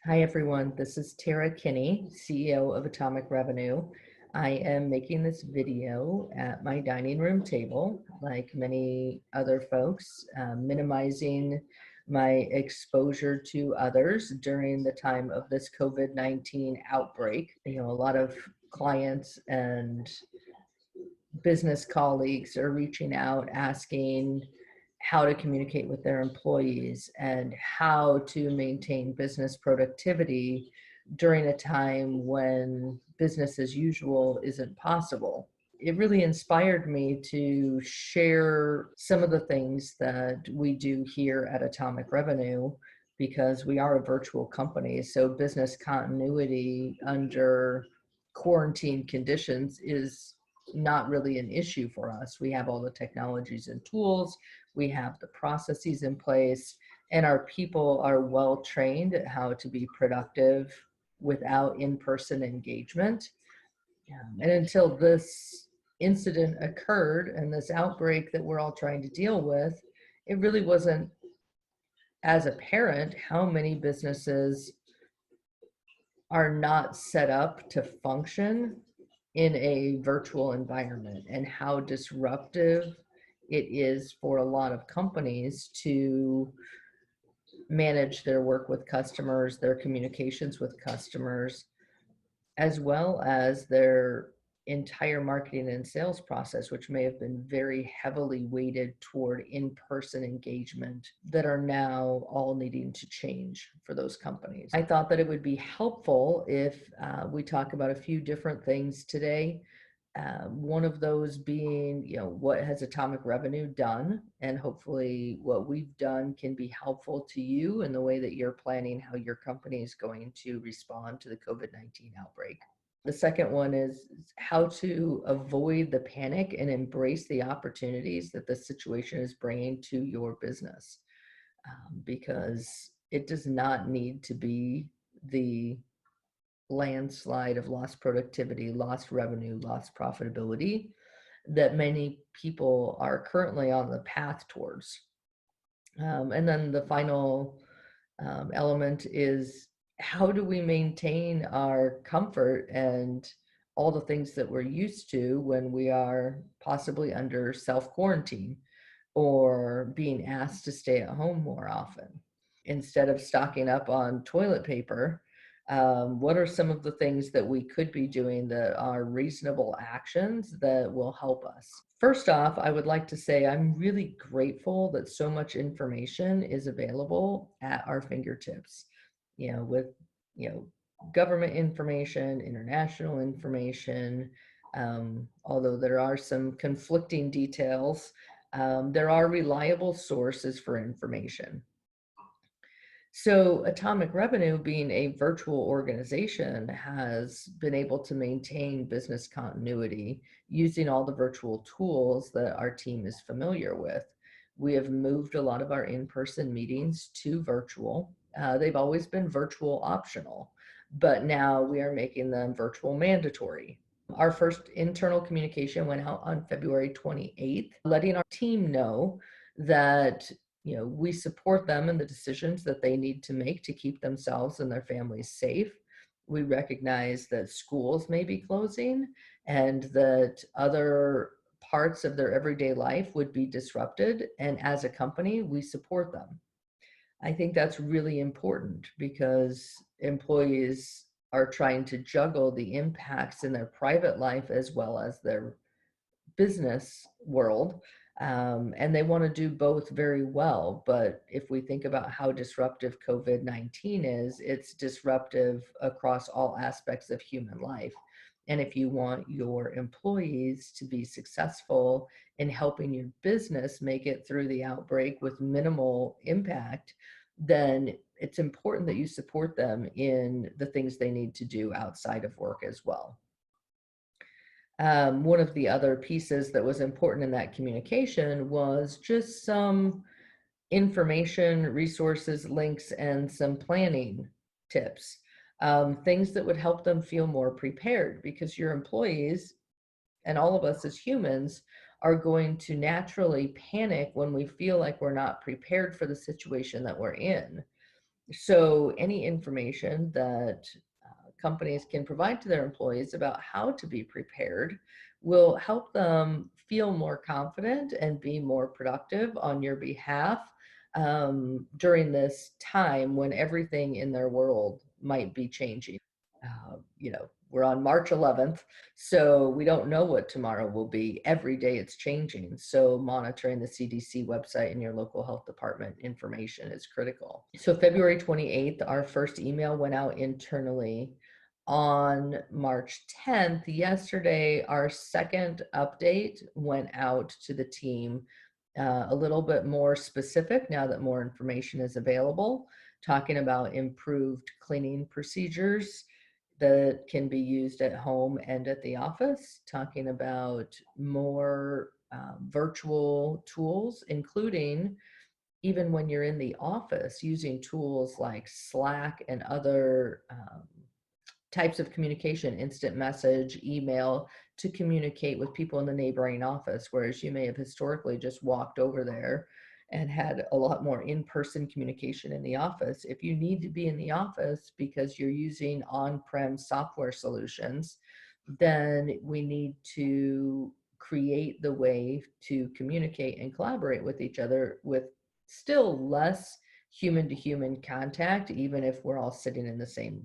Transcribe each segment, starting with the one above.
Hi, everyone. This is Tara Kinney, CEO of Atomic Revenue. I am making this video at my dining room table, like many other folks, minimizing my exposure to others during the time of this COVID-19 outbreak. A lot of clients and business colleagues are reaching out asking how to communicate with their employees and how to maintain business productivity during a time when business as usual isn't possible. It really inspired me to share some of the things that we do here at Atomic Revenue because we are a virtual company. So business continuity under quarantine conditions is not really an issue for us. We have all the technologies and tools, we have the processes in place, and our people are well trained at how to be productive without in-person engagement. And until this incident occurred and this outbreak that we're all trying to deal with, it really wasn't as apparent how many businesses are not set up to function in a virtual environment and how disruptive it is for a lot of companies to manage their work with customers, their communications with customers, as well as their entire marketing and sales process, which may have been very heavily weighted toward in-person engagement, that are now all needing to change for those companies. I thought that it would be helpful if we talk about a few different things today. One of those being, what has Atomic Revenue done? And hopefully what we've done can be helpful to you in the way that you're planning how your company is going to respond to the COVID-19 outbreak. The second one is how to avoid the panic and embrace the opportunities that the situation is bringing to your business, because it does not need to be the landslide of lost productivity, lost revenue, lost profitability that many people are currently on the path towards. And then the final element is, how do we maintain our comfort and all the things that we're used to when we are possibly under self-quarantine or being asked to stay at home more often? Instead of stocking up on toilet paper, what are some of the things that we could be doing that are reasonable actions that will help us? First off, I would like to say I'm really grateful that so much information is available at our fingertips, with, government information, international information. Although there are some conflicting details, there are reliable sources for information. So Atomic Revenue, being a virtual organization, has been able to maintain business continuity using all the virtual tools that our team is familiar with. We have moved a lot of our in-person meetings to virtual. They've always been virtual optional, but now we are making them virtual mandatory. Our first internal communication went out on February 28th, letting our team know that we support them in the decisions that they need to make to keep themselves and their families safe. We recognize that schools may be closing and that other parts of their everyday life would be disrupted. And as a company, we support them. I think that's really important because employees are trying to juggle the impacts in their private life as well as their business world. And they want to do both very well. But if we think about how disruptive COVID-19 is, it's disruptive across all aspects of human life. And if you want your employees to be successful in helping your business make it through the outbreak with minimal impact, then it's important that you support them in the things they need to do outside of work as well. One of the other pieces that was important in that communication was just some information, resources, links, and some planning tips, things that would help them feel more prepared, because your employees and all of us as humans are going to naturally panic when we feel like we're not prepared for the situation that we're in. So any information that companies can provide to their employees about how to be prepared will help them feel more confident and be more productive on your behalf during this time when everything in their world might be changing. We're on March 11th, so we don't know what tomorrow will be. Every day it's changing. So monitoring the CDC website and your local health department information is critical. So February 28th, our first email went out internally. On March 10th, yesterday, our second update went out to the team, a little bit more specific now that more information is available, talking about improved cleaning procedures that can be used at home and at the office, talking about more virtual tools, including even when you're in the office, using tools like Slack and other types of communication, instant message, email, to communicate with people in the neighboring office, whereas you may have historically just walked over there and had a lot more in-person communication in the office. If you need to be in the office because you're using on-prem software solutions, then we need to create the way to communicate and collaborate with each other with still less human to human contact, even if we're all sitting in the same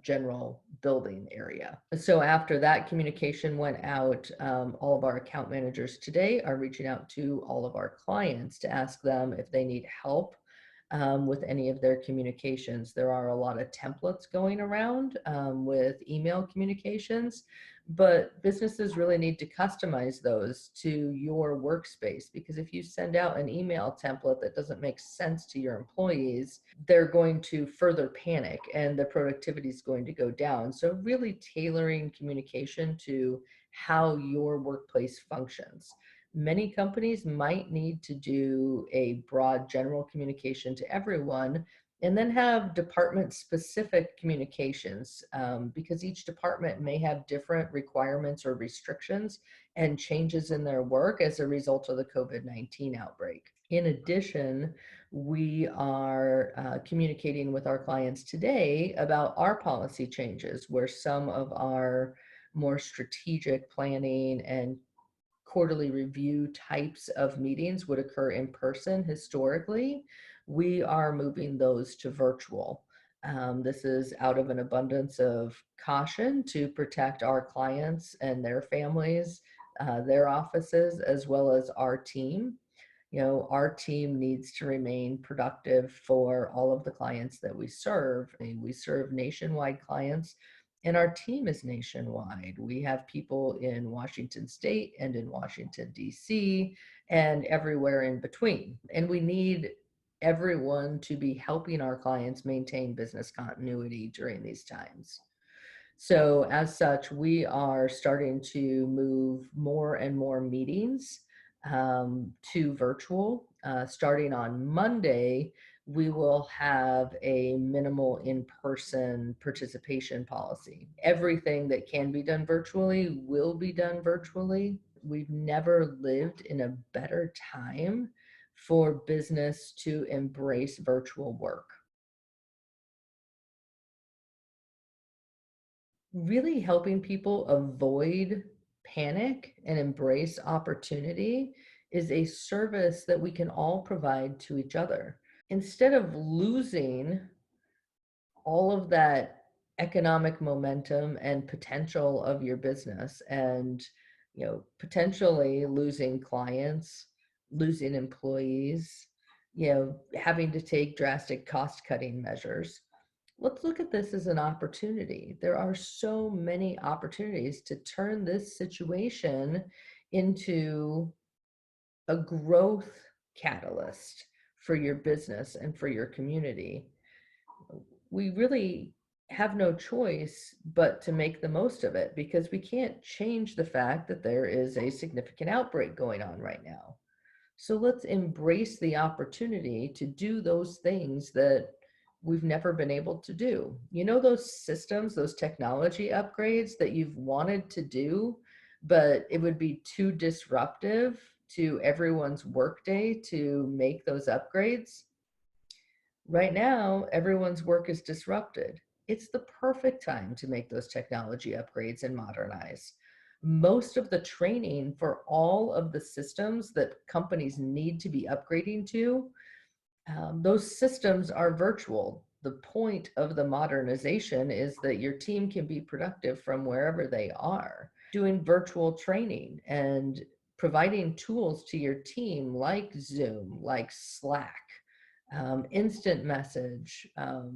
general building area. So after that communication went out, all of our account managers today are reaching out to all of our clients to ask them if they need help with any of their communications. There are a lot of templates going around with email communications, but businesses really need to customize those to your workspace, because if you send out an email template that doesn't make sense to your employees, they're going to further panic and the productivity is going to go down. So really tailoring communication to how your workplace functions. Many companies might need to do a broad general communication to everyone and then have department specific communications, because each department may have different requirements or restrictions and changes in their work as a result of the COVID-19 outbreak. In addition, we are communicating with our clients today about our policy changes, where some of our more strategic planning and quarterly review types of meetings would occur in person historically. We are moving those to virtual. This is out of an abundance of caution to protect our clients and their families, their offices, as well as our team. Our team needs to remain productive for all of the clients that we serve. We serve nationwide clients, and our team is nationwide. We have people in Washington State and in Washington, D.C., and everywhere in between. And we need everyone to be helping our clients maintain business continuity during these times. So as such, we are starting to move more and more meetings to virtual. Starting on Monday, we will have a minimal in-person participation policy. Everything that can be done virtually will be done virtually. We've never lived in a better time for business to embrace virtual work. Really helping people avoid panic and embrace opportunity is a service that we can all provide to each other. Instead of losing all of that economic momentum and potential of your business, and potentially losing clients, losing employees, having to take drastic cost cutting measures, let's look at this as an opportunity. There are so many opportunities to turn this situation into a growth catalyst for your business and for your community. We really have no choice but to make the most of it, because we can't change the fact that there is a significant outbreak going on right now. So let's embrace the opportunity to do those things that we've never been able to do. Those systems, those technology upgrades that you've wanted to do, but it would be too disruptive to everyone's workday to make those upgrades. Right now, everyone's work is disrupted. It's the perfect time to make those technology upgrades and modernize. Most of the training for all of the systems that companies need to be upgrading to, those systems are virtual. The point of the modernization is that your team can be productive from wherever they are. Doing virtual training and providing tools to your team like Zoom, like Slack, instant message,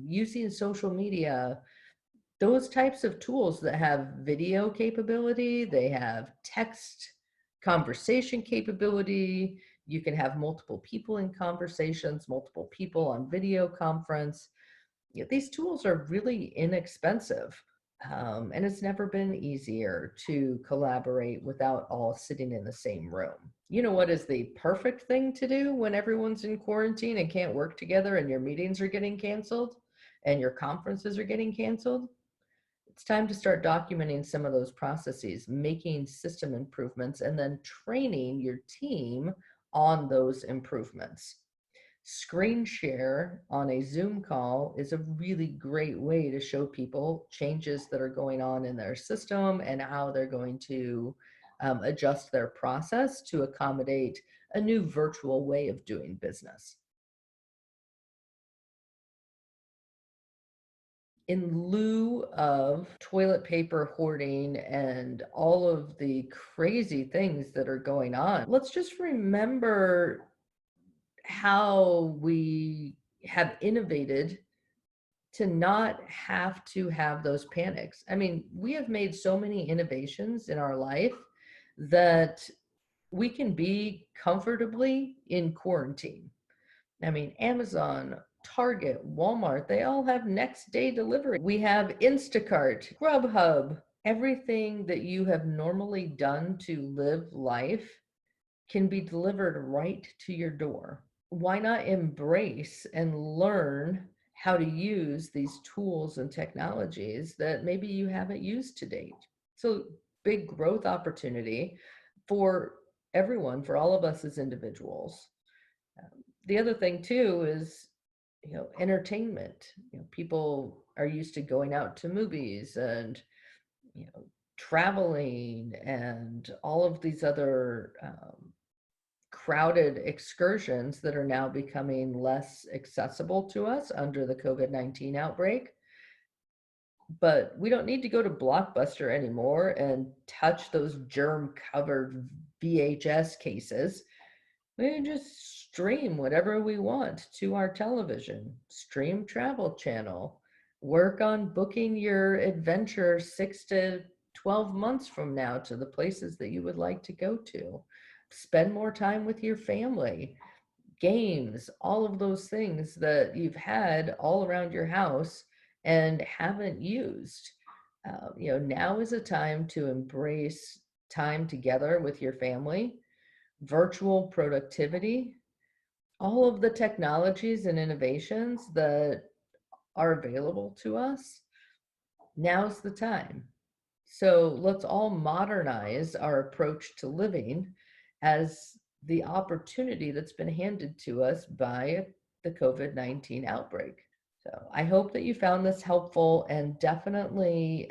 using social media, those types of tools that have video capability, they have text conversation capability. You can have multiple people in conversations, multiple people on video conference. These tools are really inexpensive. And it's never been easier to collaborate without all sitting in the same room. You know what is the perfect thing to do when everyone's in quarantine and can't work together and your meetings are getting canceled and your conferences are getting canceled? It's time to start documenting some of those processes, making system improvements, and then training your team on those improvements. Screen share on a Zoom call is a really great way to show people changes that are going on in their system and how they're going to adjust their process to accommodate a new virtual way of doing business. In lieu of toilet paper hoarding and all of the crazy things that are going on, let's just remember how we have innovated to not have to have those panics. I mean, we have made so many innovations in our life that we can be comfortably in quarantine. I mean, Amazon, Target, Walmart, they all have next day delivery. We have Instacart, Grubhub, everything that you have normally done to live life can be delivered right to your door. Why not embrace and learn how to use these tools and technologies that maybe you haven't used to date? So, big growth opportunity for everyone, for all of us as individuals. The other thing too is, entertainment. People are used to going out to movies and, traveling and all of these other crowded excursions that are now becoming less accessible to us under the COVID-19 outbreak. But we don't need to go to Blockbuster anymore and touch those germ-covered VHS cases. We can just stream whatever we want to our television, stream Travel Channel, work on booking your adventure 6 to 12 months from now to the places that you would like to go to. Spend more time with your family, games, all of those things that you've had all around your house and haven't used. Now is a time to embrace time together with your family, virtual productivity, all of the technologies and innovations that are available to us. Now's the time. So let's all modernize our approach to living as the opportunity that's been handed to us by the COVID-19 outbreak. So I hope that you found this helpful, and definitely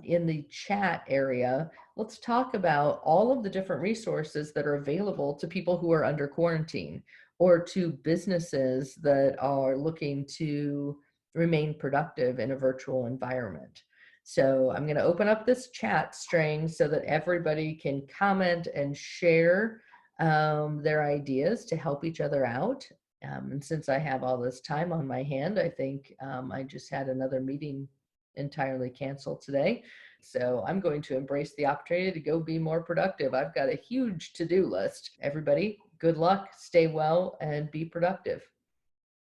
in the chat area, let's talk about all of the different resources that are available to people who are under quarantine or to businesses that are looking to remain productive in a virtual environment. So I'm going to open up this chat string so that everybody can comment and share their ideas to help each other out. And since I have all this time on my hand, I think I just had another meeting entirely canceled today. So I'm going to embrace the opportunity to go be more productive. I've got a huge to-do list. Everybody, good luck, stay well, and be productive.